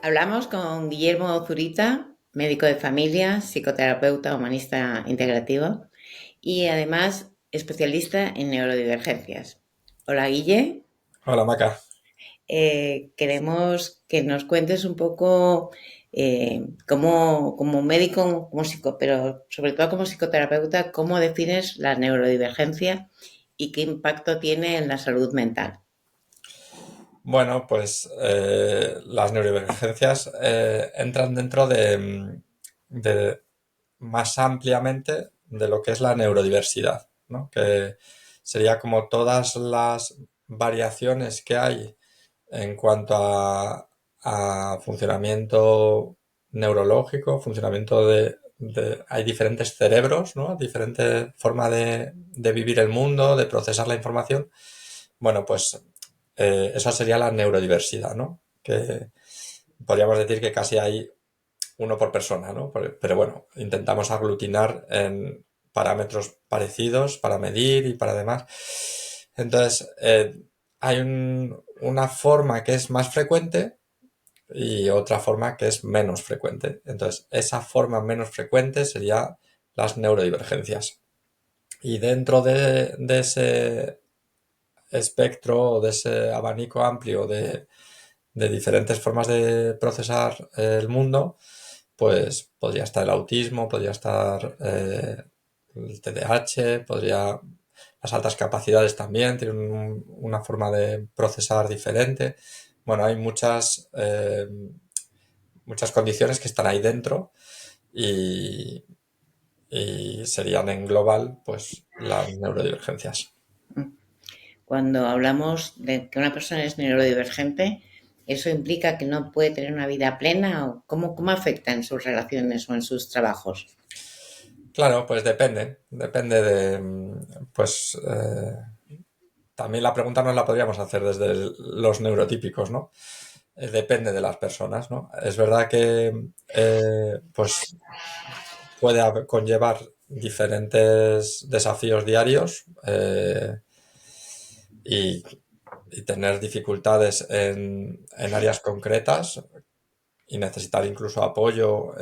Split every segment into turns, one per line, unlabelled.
Hablamos con Guillermo Zurita, médico de familia, psicoterapeuta humanista integrativo y además especialista en neurodivergencias. Hola Guille.
Hola Maca.
Queremos que nos cuentes un poco como médico, pero sobre todo como psicoterapeuta, cómo defines la neurodivergencia y qué impacto tiene en la salud mental.
Bueno, pues las neurodivergencias entran dentro de más ampliamente de lo que es la neurodiversidad, ¿no? Que sería como todas las variaciones que hay en cuanto a funcionamiento neurológico, funcionamiento hay diferentes cerebros, ¿no? Diferente forma de vivir el mundo, de procesar la información. Bueno, pues esa sería la neurodiversidad, ¿no? Que podríamos decir que casi hay uno por persona, ¿no? Pero bueno, intentamos aglutinar en parámetros parecidos para medir y para demás. Entonces, hay una forma que es más frecuente y otra forma que es menos frecuente. Entonces, esa forma menos frecuente sería las neurodivergencias. Y dentro de ese espectro o de ese abanico amplio de diferentes formas de procesar el mundo, pues podría estar el autismo, podría estar el TDAH, las altas capacidades también tienen una forma de procesar diferente. Bueno, hay muchas condiciones que están ahí dentro y, y serían en global pues las neurodivergencias.
Cuando hablamos de que una persona es neurodivergente, ¿eso implica que no puede tener una vida plena o cómo afecta en sus relaciones o en sus trabajos?
Claro, pues depende pues también la pregunta nos la podríamos hacer desde los neurotípicos, ¿no? Depende de las personas, ¿no? Es verdad que pues puede conllevar diferentes desafíos diarios y, y tener dificultades en áreas concretas y necesitar incluso apoyo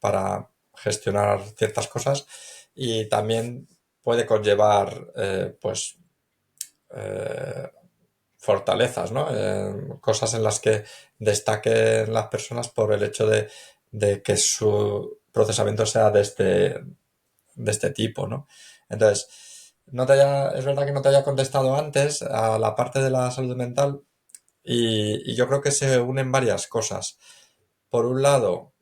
para gestionar ciertas cosas y también puede conllevar pues eh, fortalezas, ¿no? Cosas en las que destaquen las personas por el hecho de que su procesamiento sea de este tipo, ¿no? Entonces, es verdad que no te haya contestado antes a la parte de la salud mental y yo creo que se unen varias cosas. Por un lado,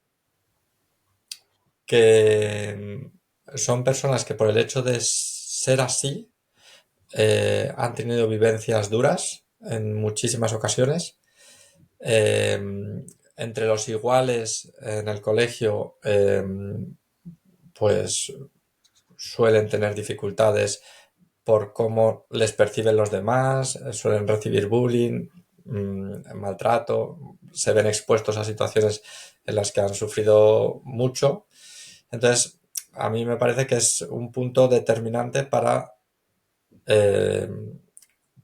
que son personas que por el hecho de ser así han tenido vivencias duras en muchísimas ocasiones. Eh, Entre los iguales en el colegio, pues suelen tener dificultades por cómo les perciben los demás, suelen recibir bullying, maltrato, se ven expuestos a situaciones en las que han sufrido mucho. Entonces, a mí me parece que es un punto determinante eh,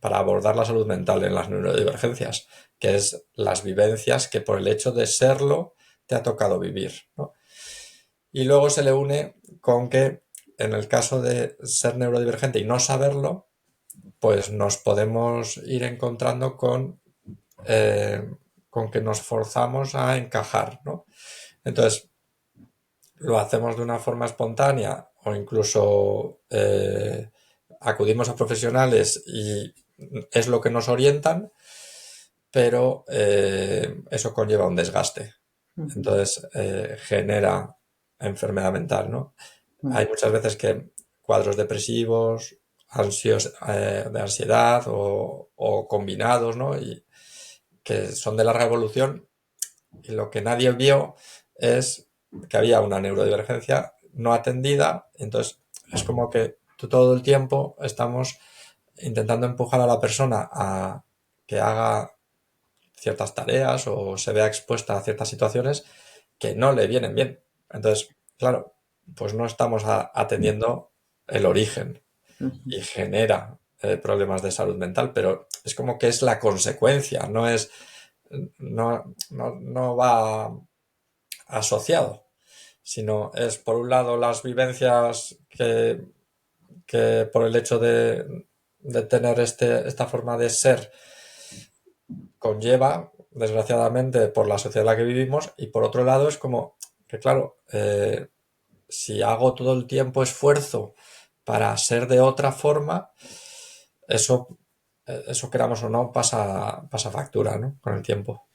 para abordar la salud mental en las neurodivergencias, que es las vivencias que por el hecho de serlo te ha tocado vivir, ¿no? Y luego se le une con que en el caso de ser neurodivergente y no saberlo, pues nos podemos ir encontrando con que nos forzamos a encajar, ¿no? Entonces, lo hacemos de una forma espontánea o incluso acudimos a profesionales y es lo que nos orientan, pero eso conlleva un desgaste. Entonces genera enfermedad mental, ¿no? Hay muchas veces que cuadros depresivos, de ansiedad o combinados, ¿no? Y que son de larga evolución y lo que nadie vio es que había una neurodivergencia no atendida, entonces es como que todo el tiempo estamos intentando empujar a la persona a que haga ciertas tareas o se vea expuesta a ciertas situaciones que no le vienen bien. Entonces, claro, pues no estamos atendiendo el origen y genera problemas de salud mental, pero es como que es la consecuencia, no es no va asociado, sino es por un lado las vivencias que por el hecho de tener esta forma de ser conlleva, desgraciadamente, por la sociedad en la que vivimos, y por otro lado es como que, claro, si hago todo el tiempo esfuerzo para ser de otra forma, eso, eso queramos o no, pasa factura, ¿no? Con el tiempo.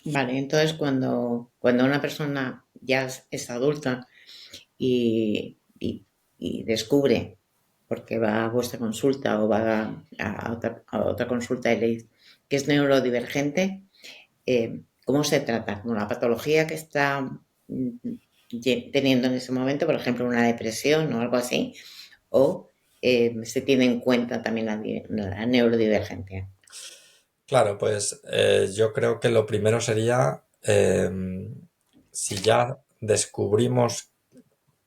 Vale, entonces cuando una persona ya es adulta y, y- y descubre, porque va a vuestra consulta o va a otra consulta y le dice que es neurodivergente, ¿cómo se trata? ¿Como la patología que está teniendo en ese momento, por ejemplo, una depresión o algo así? ¿O se tiene en cuenta también la neurodivergencia?
Claro, pues yo creo que lo primero sería, si ya descubrimos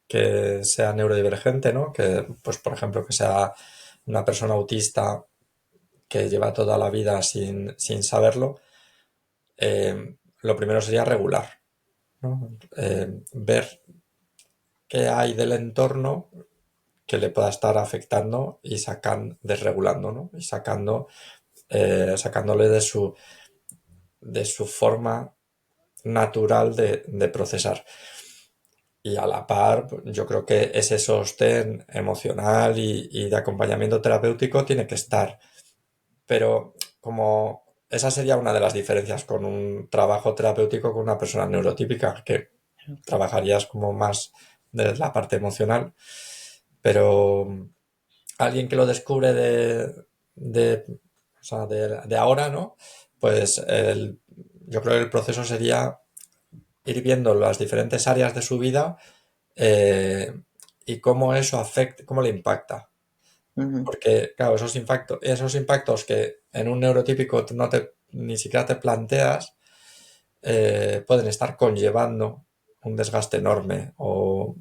que sea neurodivergente, ¿no? Que, pues, por ejemplo, que sea una persona autista que lleva toda la vida sin saberlo, lo primero sería regular, ¿no? Ver qué hay del entorno que le pueda estar afectando y desregulando, ¿no? Y sacándole de su forma natural de procesar. Y a la par, yo creo que ese sostén emocional y de acompañamiento terapéutico tiene que estar. Pero como esa sería una de las diferencias con un trabajo terapéutico con una persona neurotípica, que trabajarías como más de la parte emocional, pero alguien que lo descubre o sea, de ahora, ¿no? Pues yo creo que el proceso sería ir viendo las diferentes áreas de su vida, eh, y cómo eso afecta, cómo le impacta.
Ujú,
Porque, claro, esos impactos que en un neurotípico ni siquiera te planteas, pueden estar conllevando un desgaste enorme o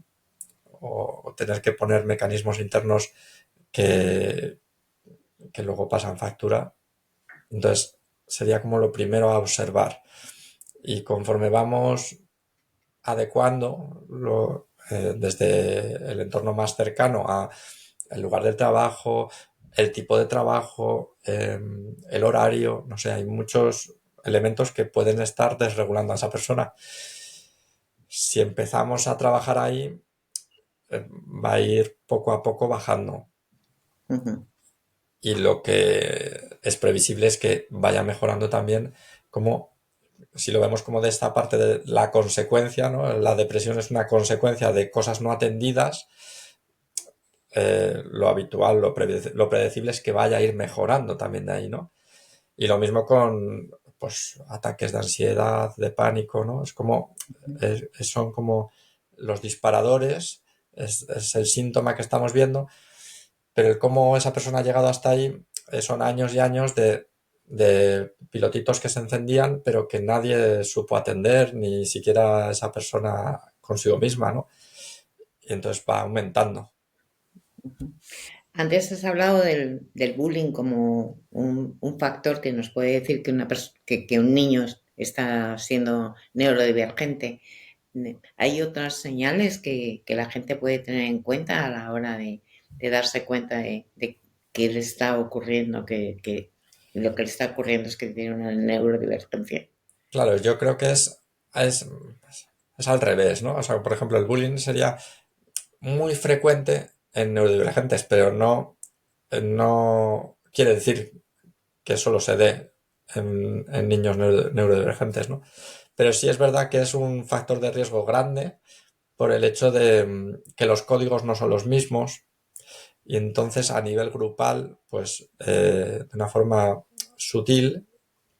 tener que poner mecanismos internos que, que luego pasan factura. Entonces, sería como lo primero a observar. Y conforme vamos adecuando desde el entorno más cercano a el lugar del trabajo, el tipo de trabajo, el horario, no sé, hay muchos elementos que pueden estar desregulando a esa persona. Si empezamos a trabajar ahí, va a ir poco a poco bajando.
ujú,
Y lo que es previsible es que vaya mejorando también, como si lo vemos como de esta parte de la consecuencia, ¿no? La depresión es una consecuencia de cosas no atendidas. Lo habitual, lo predecible es que vaya a ir mejorando también de ahí, ¿no? Y lo mismo con, pues, ataques de ansiedad, de pánico, ¿no? Es como, son como los disparadores, es el síntoma que estamos viendo, pero el cómo esa persona ha llegado hasta ahí, son años y años de pilotitos que se encendían, pero que nadie supo atender, ni siquiera esa persona consigo misma, ¿no? Y entonces va aumentando.
ujú. Antes has hablado del bullying como un factor que nos puede decir que un niño está siendo neurodivergente. ¿Hay otras señales que la gente puede tener en cuenta a la hora de darse cuenta de que le está ocurriendo, que lo que le está ocurriendo es que tiene una neurodivergencia?
Claro, yo creo que es, es al revés, ¿no? O sea, por ejemplo, el bullying sería muy frecuente en neurodivergentes, pero no quiere decir que solo se dé en niños neurodivergentes, ¿no? Pero sí es verdad que es un factor de riesgo grande por el hecho de que los códigos no son los mismos y entonces a nivel grupal, pues de una forma sutil,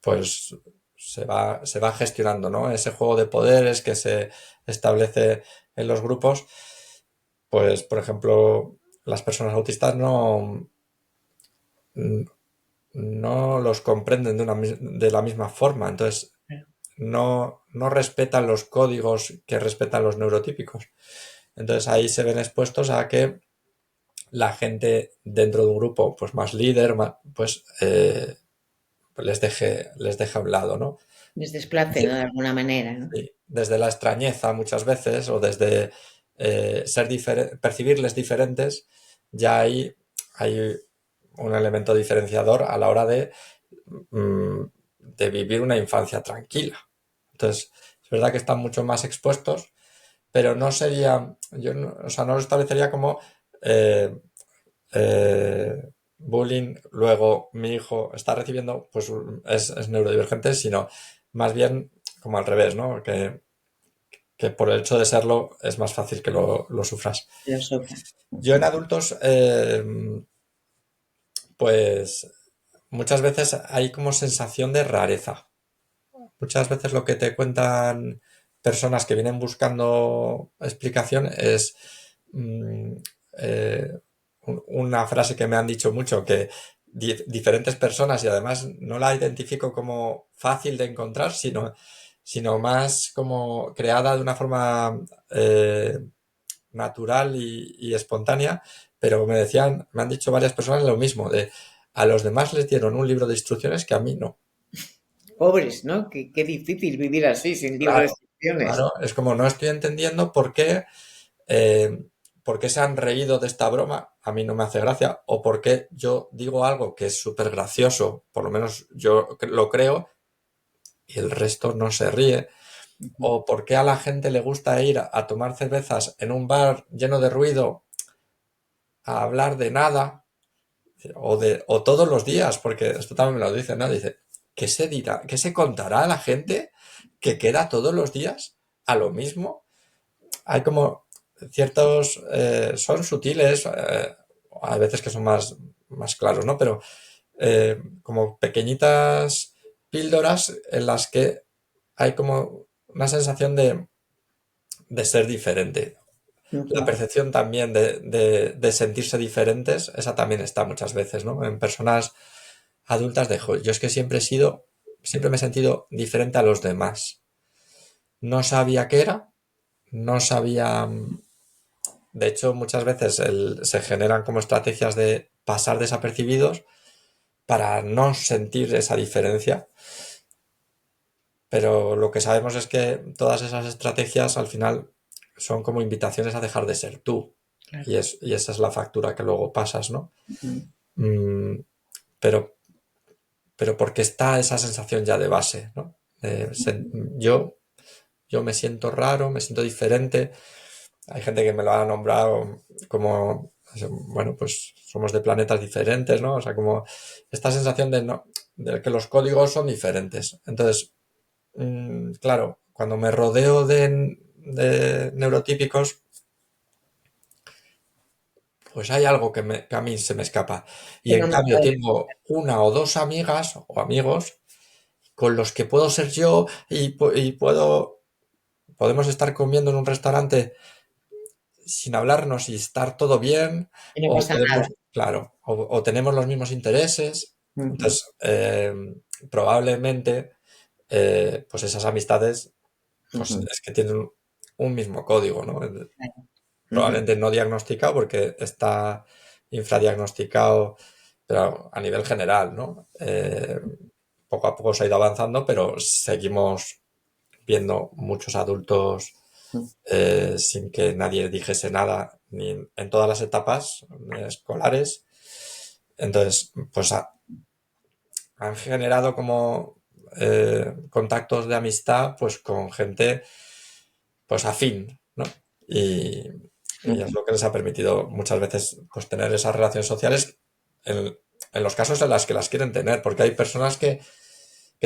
pues se va gestionando, ¿no? Ese juego de poderes que se establece en los grupos, pues por ejemplo, las personas autistas no los comprenden de la misma forma, entonces no respetan los códigos que respetan los neurotípicos. Entonces ahí se ven expuestos a que la gente dentro de un grupo, pues más líder, pues les deje a un lado, ¿no?
Les desplace, ¿no? De alguna manera, ¿no?
Sí, desde la extrañeza muchas veces o desde percibirles diferentes, ya hay un elemento diferenciador a la hora mm, de vivir una infancia tranquila. Entonces, es verdad que están mucho más expuestos, pero no sería, yo no, o sea, no lo establecería como eh, bullying, luego mi hijo está recibiendo, pues es neurodivergente, sino más bien como al revés, ¿no? Que por el hecho de serlo es más fácil que lo sufras.
Lo sufren.
Yo en
Ujú.
adultos, pues muchas veces hay como sensación de rareza. Muchas veces lo que te cuentan personas que vienen buscando explicación es mm, eh, una frase que me han dicho mucho, que diferentes personas, y además no la identifico como fácil de encontrar, sino más como creada de una forma natural y espontánea, pero me han dicho varias personas lo mismo, de a los demás les dieron un libro de instrucciones que a mí no.
Pobres, ¿no? Qué difícil vivir así, sin libro de
Claro,
instrucciones.
claro, es como no estoy entendiendo por qué se han reído de esta broma, a mí no me hace gracia, o por qué yo digo algo que es súper gracioso, por lo menos yo lo creo, y el resto no se ríe,
Ujú.
o por qué a la gente le gusta ir a tomar cervezas en un bar lleno de ruido, a hablar de nada, o todos los días, porque esto también me lo dicen, ¿no? Dice, ¿qué se dirá, qué se contará a la gente que queda todos los días a lo mismo? Hay como ciertos, son sutiles, a veces que son más claros, ¿no? Pero como pequeñitas píldoras en las que hay como una sensación de ser diferente. La
Ujú.
percepción también de sentirse diferentes, esa también está muchas veces, ¿no? En personas adultas de, "Jo, yo es que siempre me he sentido diferente a los demás. No sabía qué era, no sabía. De hecho, muchas veces se generan como estrategias de pasar desapercibidos para no sentir esa diferencia, pero lo que sabemos es que todas esas estrategias al final son como invitaciones a dejar de ser tú.
Claro.
Y esa es la factura que luego pasas, ¿no?
Ujú.
Mm, pero, pero porque está esa sensación ya de base, ¿no? De yo, yo me siento raro, me siento diferente. Hay gente que me lo ha nombrado como, bueno, pues somos de planetas diferentes, ¿no? O sea, como esta sensación de, no, de que los códigos son diferentes. Entonces, claro, cuando me rodeo de neurotípicos, pues hay algo que a mí se me escapa. Y
Que
en
no me
cambio
puede.
tengo una o dos amigas o amigos con los que puedo ser yo y podemos estar comiendo en un restaurante sin hablarnos y estar todo bien,
Y no
o
pasa nada.
podemos, claro, o tenemos los mismos intereses.
Ujú.
Entonces, probablemente, pues esas amistades, pues
Ujú.
es que tienen un mismo código, ¿no?
Claro. Ujú.
Probablemente no diagnosticado porque está infradiagnosticado, pero a nivel general, ¿no? Poco a poco se ha ido avanzando, pero seguimos viendo muchos adultos sin que nadie dijese nada, ni en todas las etapas escolares. Entonces, pues han generado como contactos de amistad pues con gente pues afín, ¿no? Y, y es
Ujú.
lo que les ha permitido muchas veces pues tener esas relaciones sociales en los casos en las que las quieren tener, porque hay personas que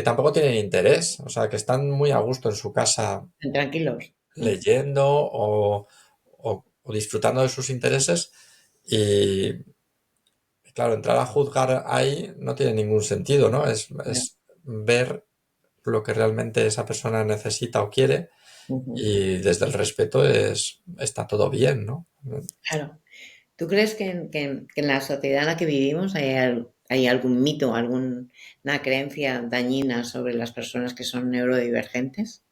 tampoco tienen interés, o sea, que están muy a gusto en su casa
Tranquilos. Mm.
leyendo o disfrutando de sus intereses y, claro, entrar a juzgar ahí no tiene ningún sentido, ¿no?
Claro.
Es ver lo que realmente esa persona necesita o quiere
Ujú.
y desde el respeto está todo bien, ¿no?
Claro. ¿Tú crees que en la sociedad en la que vivimos hay algún mito, alguna creencia dañina sobre las personas que son neurodivergentes?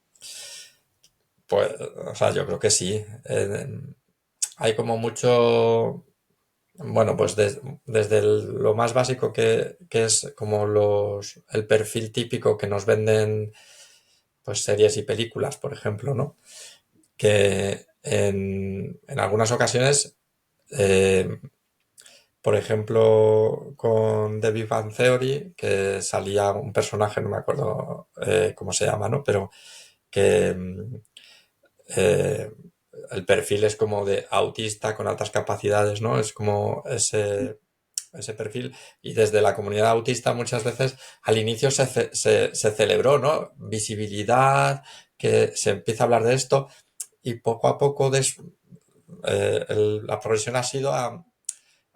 Pues, o sea, yo creo que sí. Hay como mucho, bueno, pues desde lo más básico que es como el perfil típico que nos venden pues series y películas, por ejemplo, ¿no? Que en algunas ocasiones, eh, por ejemplo, con The Big Bang Theory, que salía un personaje, no me acuerdo cómo se llama, ¿no? Pero que eh, el perfil es como de autista con altas capacidades, ¿no? Es como ese perfil. Y desde la comunidad autista muchas veces al inicio se celebró, ¿no? Visibilidad, que se empieza a hablar de esto y poco a poco la progresión ha sido a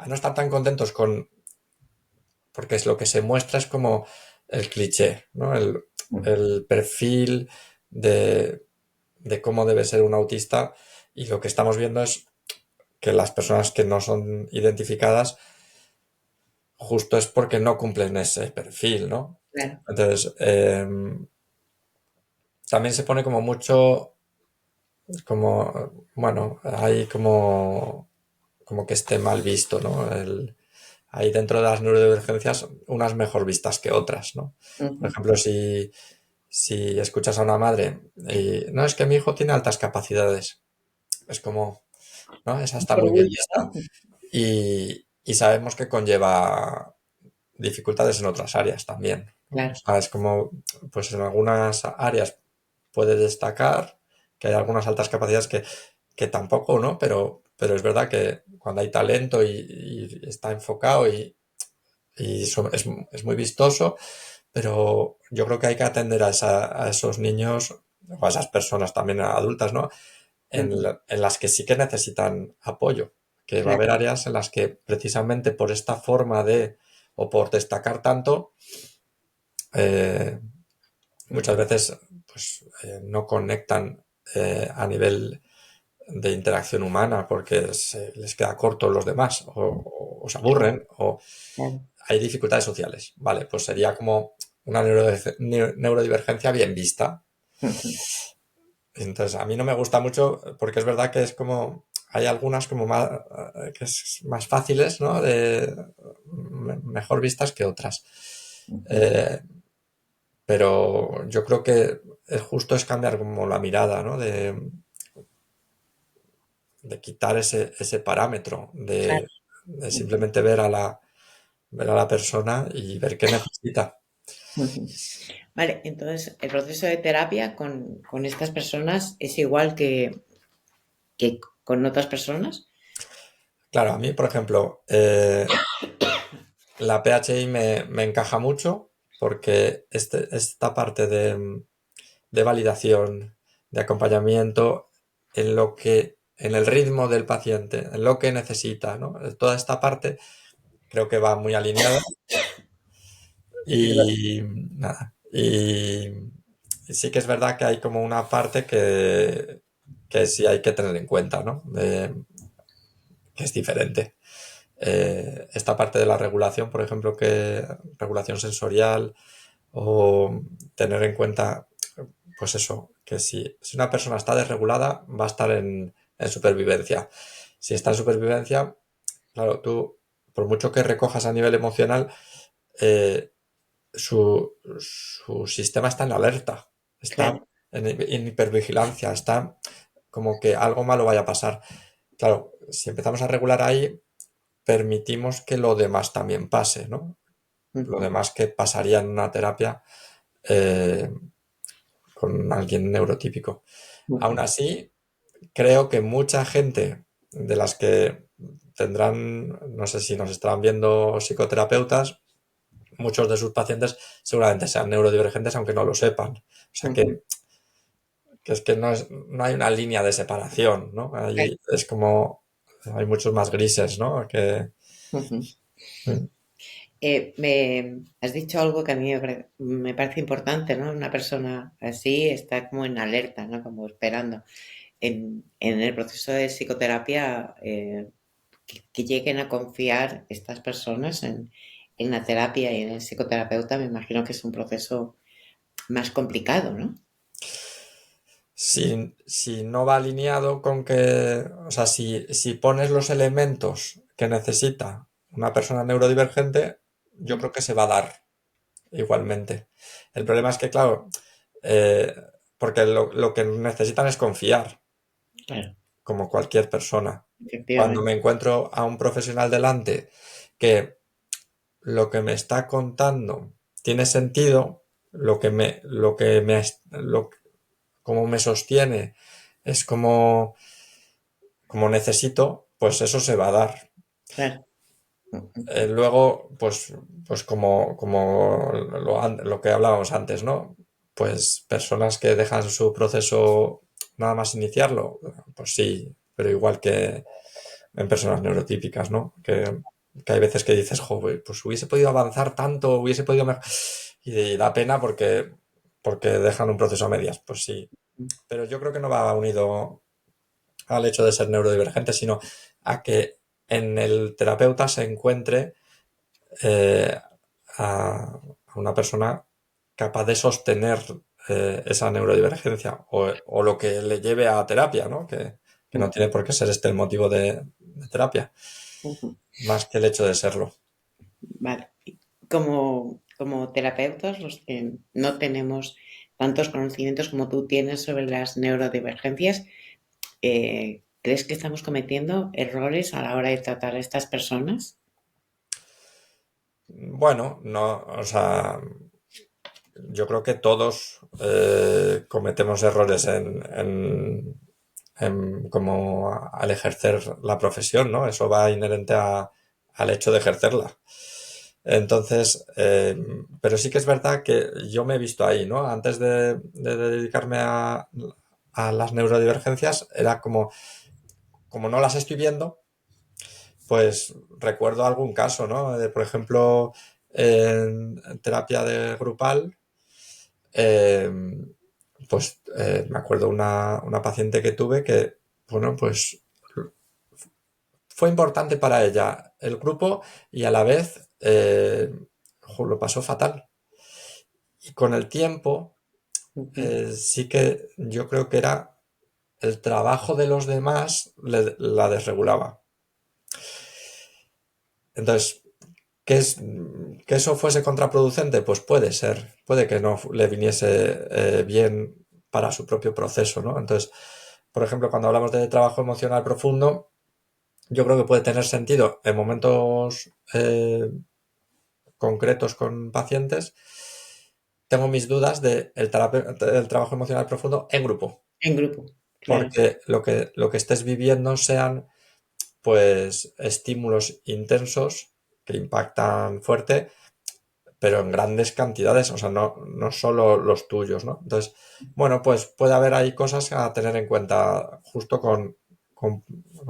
no estar tan contentos porque es lo que se muestra es como el cliché, ¿no? El perfil de, de cómo debe ser un autista y lo que estamos viendo es que las personas que no son identificadas justo es porque no cumplen ese perfil, ¿no?
Claro.
Entonces, también se pone como mucho, como, bueno, hay como que esté mal visto, ¿no? Hay dentro de las neurodivergencias unas mejor vistas que otras, ¿no? Por
Ujú.
ejemplo, si escuchas a una madre y no, es que mi hijo tiene altas capacidades, es como, ¿no? Esa está
Qué
muy bien
orgullo,
vista.
¿no?
Y sabemos que conlleva dificultades en otras áreas también, ¿no? O
Claro.
sea, es como, pues en algunas áreas puede destacar que hay algunas altas capacidades que tampoco, ¿no? Pero es verdad que cuando hay talento y está enfocado es muy vistoso, pero yo creo que hay que atender a esos niños o a esas personas también adultas, ¿no?
Ujú.
En las que sí que necesitan apoyo, que va a
Claro.
haber áreas en las que precisamente por esta forma o por destacar tanto, eh, muchas veces pues no conectan a nivel de interacción humana porque les queda corto los demás o se
Claro.
aburren o
Claro.
hay dificultades sociales. Vale, pues sería como una neurodivergencia bien vista.
Ujú.
Entonces, a mí no me gusta mucho porque es verdad que es como, hay algunas como más, que es más fáciles, ¿no? Mejor vistas que otras.
Ujú.
Eh, pero yo creo que el justo es cambiar como la mirada, ¿no? De quitar ese parámetro,
Claro.
de
Ujú.
simplemente ver a la persona y ver qué necesita.
Ujú. Vale, entonces el proceso de terapia con estas personas es igual que con otras personas.
Claro, a mí, por ejemplo, la PHI me encaja mucho porque esta parte de validación, de acompañamiento en el ritmo del paciente, en lo que necesita, ¿no? Toda esta parte creo que va muy alineada
Perdón.
y nada. Y sí que es verdad que hay como una parte que sí hay que tener en cuenta, ¿no? Que es diferente. Esta parte de la regulación, por ejemplo, que regulación sensorial o tener en cuenta, pues eso, que si una persona está desregulada, va a estar en supervivencia. Si está en supervivencia, claro, tú, por mucho que recojas a nivel emocional, eh, su sistema está en alerta, está
Claro.
en hipervigilancia, está como que algo malo vaya a pasar. Claro, si empezamos a regular ahí, permitimos que lo demás también pase, ¿no? Lo
Ujú.
demás que pasaría en una terapia eh, con alguien neurotípico. Aún
Ujú.
así, creo que mucha gente de las que tendrán, no sé si nos estarán viendo psicoterapeutas, muchos de sus pacientes seguramente sean neurodivergentes aunque no lo sepan. O sea
Ujú.
que es que no hay una línea de separación, ¿no?
Claro.
Es como, hay muchos más grises, ¿no?
Ujú. Me has dicho algo que a mí me parece importante, ¿no? Una persona así está como en alerta, ¿no? Como esperando. En el proceso de psicoterapia, que lleguen a confiar estas personas en la terapia y en el psicoterapeuta, me imagino que es un proceso más complicado, ¿no?
Si no va alineado con que, o sea, si pones los elementos que necesita una persona neurodivergente, yo creo que se va a dar igualmente. El problema es que, claro, eh, porque lo que necesitan es confiar,
Claro,
como cualquier persona. Cuando me
efectivamente.
encuentro a un profesional delante que lo que me está contando tiene sentido, como me sostiene es como necesito, pues eso se va a dar.
Claro.
Luego, pues como lo que hablábamos antes, ¿no? Pues personas que dejan su proceso nada más iniciarlo, pues sí, pero igual que en personas neurotípicas, ¿no? Que hay veces que dices, joder, pues hubiese podido avanzar tanto, hubiese podido... Y da pena porque dejan un proceso a medias, pues sí. Pero yo creo que no va unido al hecho de ser neurodivergente, sino a que en el terapeuta se encuentre eh, a una persona capaz de sostener esa neurodivergencia o lo que le lleve a terapia, ¿no? Que no tiene por qué ser este el motivo de terapia, más que el hecho de serlo.
Vale. Como terapeutas, los que no tenemos tantos conocimientos como tú tienes sobre las neurodivergencias, ¿crees que estamos cometiendo errores a la hora de tratar a estas personas?
Bueno, no, o sea, yo creo que todos cometemos errores como al ejercer la profesión, ¿no? Eso va inherente al hecho de ejercerla. Entonces, pero sí que es verdad que yo me he visto ahí, ¿no? Antes de dedicarme a las neurodivergencias, era como no las estoy viendo, pues recuerdo algún caso, ¿no? Por ejemplo, en terapia de grupal, eh, pues me acuerdo una paciente que tuve que, bueno, pues fue importante para ella el grupo y a la vez lo pasó fatal. Y con el tiempo,
Ujú.
sí que yo creo que era el trabajo de los demás la desregulaba. Entonces, que eso fuese contraproducente? Pues puede ser, puede que no le viniese bien para su propio proceso, ¿no? Entonces, por ejemplo, cuando hablamos de trabajo emocional profundo, yo creo que puede tener sentido en momentos concretos con pacientes. Tengo mis dudas del trabajo emocional profundo en grupo,
En grupo, claro.
porque lo que estés viviendo sean pues estímulos intensos que impactan fuerte, pero en grandes cantidades, o sea, no solo los tuyos, ¿no? Entonces, bueno, pues puede haber ahí cosas a tener en cuenta justo con, con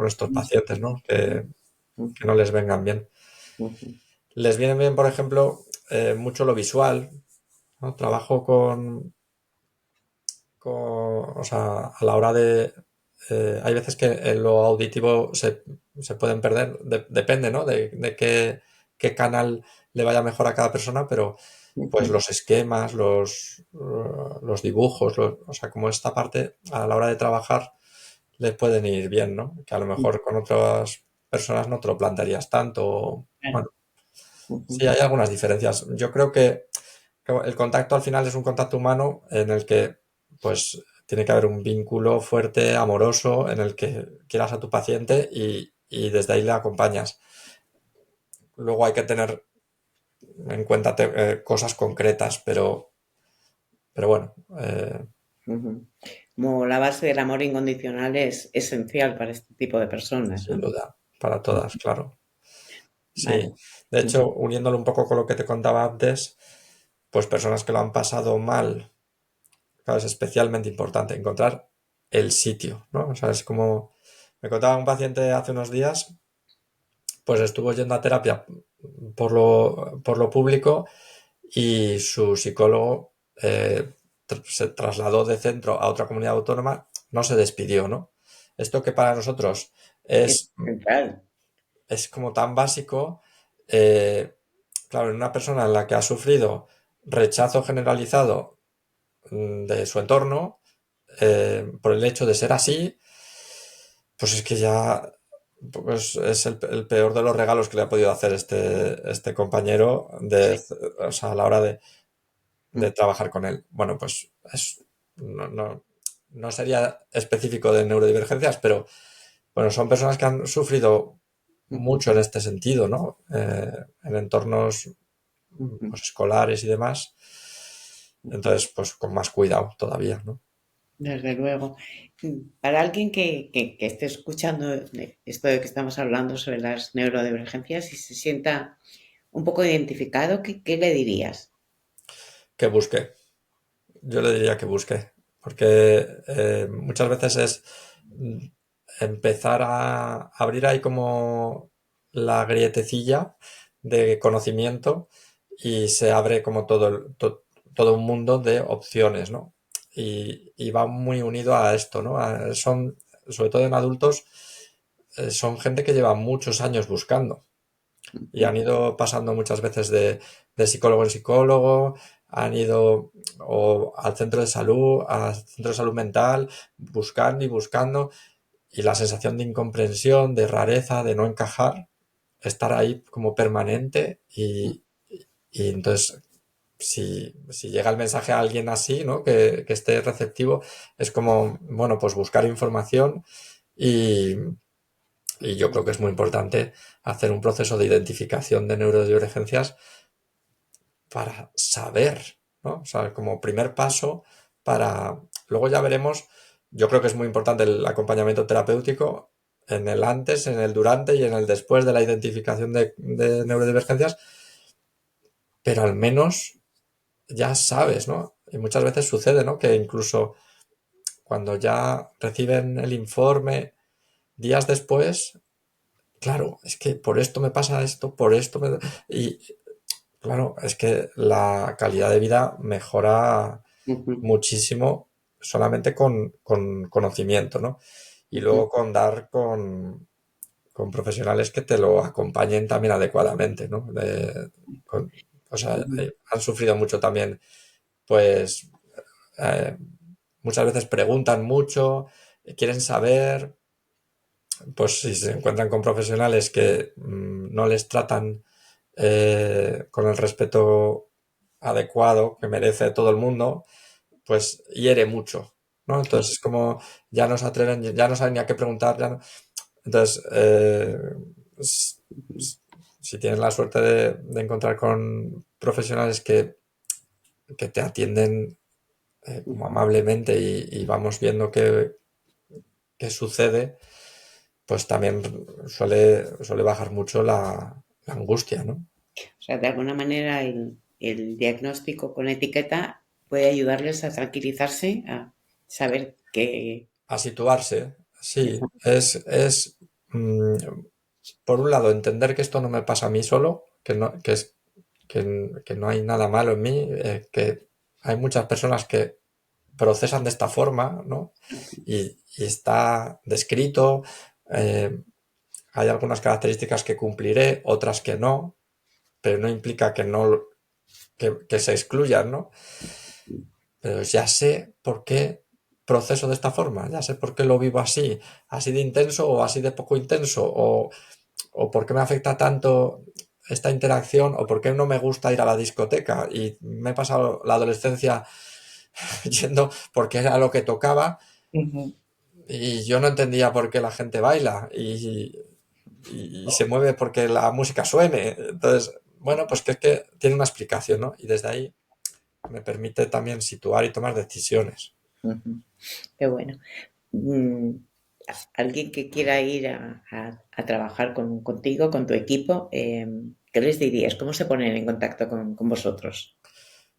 estos pacientes, ¿no? Que no les vengan bien. Les viene bien, por ejemplo, mucho lo visual, ¿no? Trabajo o sea, a la hora de... hay veces que en lo auditivo se pueden perder, depende, ¿no? De qué canal le vaya mejor a cada persona, pero pues los esquemas, los dibujos, o sea, como esta parte a la hora de trabajar les pueden ir bien, ¿no? Que a lo mejor con otras personas no te lo plantearías tanto.
Claro.
Bueno, sí, hay algunas diferencias. Yo creo que el contacto al final es un contacto humano en el que, pues, tiene que haber un vínculo fuerte, amoroso, en el que quieras a tu paciente y desde ahí le acompañas. Luego hay que tener en cuenta cosas concretas, pero bueno,
Como la base del amor incondicional es esencial para este tipo de personas,
sin
¿no?
duda, para todas, claro. Sí,
Vale.
de hecho, uniéndolo un poco con lo que te contaba antes, pues personas que lo han pasado mal, claro, es especialmente importante encontrar el sitio, ¿no? O sea, es como me contaba un paciente hace unos días, pues estuvo yendo a terapia por lo público y su psicólogo se trasladó de centro a otra comunidad autónoma, no se despidió, ¿no? Esto que para nosotros
Es
es
central.
es como tan básico, eh, claro, en una persona en la que ha sufrido rechazo generalizado de su entorno, por el hecho de ser así, pues es que ya pues es el peor de los regalos que le ha podido hacer este compañero
Sí.
o sea, a la hora de trabajar con él. Bueno, pues no sería específico de neurodivergencias, pero bueno, son personas que han sufrido
Ujú,
mucho en este sentido, ¿no? En entornos
ujú,
pues, escolares y demás.
ujú.
Entonces, pues con más cuidado todavía, ¿no?
Desde luego. Para alguien que esté escuchando esto de que estamos hablando sobre las neurodivergencias y se sienta un poco identificado, ¿qué le dirías?
Que busque. Yo le diría que busque, porque muchas veces es mm, empezar a abrir ahí como la grietecilla de conocimiento y se abre como todo un mundo de opciones, ¿no? Y va muy unido a esto, ¿no? Son, sobre todo en adultos, son gente que lleva muchos años buscando y
Ujú,
han ido pasando muchas veces de psicólogo en psicólogo, han ido o al centro de salud, al centro de salud mental, buscando y buscando, y la sensación de incomprensión, de rareza, de no encajar, estar ahí como permanente y entonces si llega el mensaje a alguien así, ¿no? Que esté receptivo, es como, bueno, pues buscar información y, y yo creo que es muy importante hacer un proceso de identificación de neurodivergencias para saber, ¿no? O sea, como primer paso para... Luego ya veremos, yo creo que es muy importante el acompañamiento terapéutico en el antes, en el durante y en el después de la identificación de neurodivergencias, pero al menos ya sabes, ¿no? Y muchas veces sucede, ¿no? Que incluso cuando ya reciben el informe días después, claro, es que por esto me pasa esto, por esto me... Y claro, es que la calidad de vida mejora
ujú,
muchísimo solamente con conocimiento, ¿no? Y
ujú,
luego con dar con profesionales que te lo acompañen también adecuadamente, ¿no? O sea,
ujú,
han sufrido mucho también, pues eh, muchas veces preguntan mucho, quieren saber, pues si se encuentran con profesionales que no les tratan con el respeto adecuado que merece todo el mundo, pues hiere mucho, ¿no? Entonces es como ya no se atreven, ya no saben ni a qué preguntar, ya no... Entonces, s-
ujú,
s- si tienes la suerte de encontrar con profesionales que te atienden como
ujú.
amablemente y vamos viendo qué sucede, pues también suele bajar mucho la angustia, ¿no?
O sea, de alguna manera el diagnóstico con etiqueta puede ayudarles a tranquilizarse, a saber que...
A situarse, sí, mm, por un lado, entender que esto no me pasa a mí solo, que no hay nada malo en mí, que hay muchas personas que procesan de esta forma, ¿no? Y está descrito, eh, hay algunas características que cumpliré, otras que no, pero no implica que se excluyan, ¿no? Pero ya sé por qué proceso de esta forma, ya sé por qué lo vivo así de intenso o así de poco intenso, o por qué me afecta tanto esta interacción, o por qué no me gusta ir a la discoteca. Y me he pasado la adolescencia yendo porque era lo que tocaba
Ujú.
y yo no entendía por qué la gente baila y se mueve porque la música suene. Entonces, bueno, pues que es que tiene una explicación, ¿no? Y desde ahí me permite también situar y tomar decisiones.
Ujú. Qué bueno. Mm, alguien que quiera ir a trabajar contigo, con tu equipo, ¿qué les dirías? ¿Cómo se ponen en contacto con vosotros?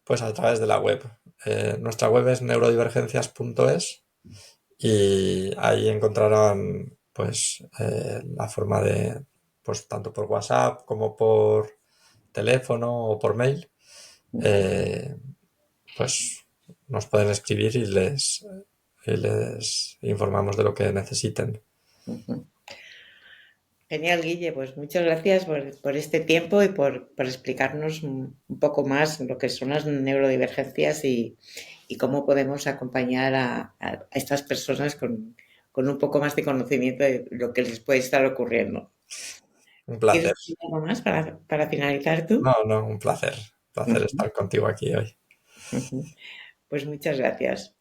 Pues a través de la web. Nuestra web es neurodivergencias.es y ahí encontrarán pues la forma de, pues tanto por WhatsApp como por teléfono o por mail, eh, pues nos pueden escribir y les informamos de lo que necesiten.
Ujú. Genial, Guille. Pues muchas gracias por este tiempo y por explicarnos un poco más lo que son las neurodivergencias y cómo podemos acompañar a estas personas con un poco más de conocimiento de lo que les puede estar ocurriendo.
Un
¿Quieres
placer.
decir algo más para finalizar tú?
No, no, un placer. Placer
Ujú,
estar contigo aquí hoy.
ujú. Pues muchas gracias.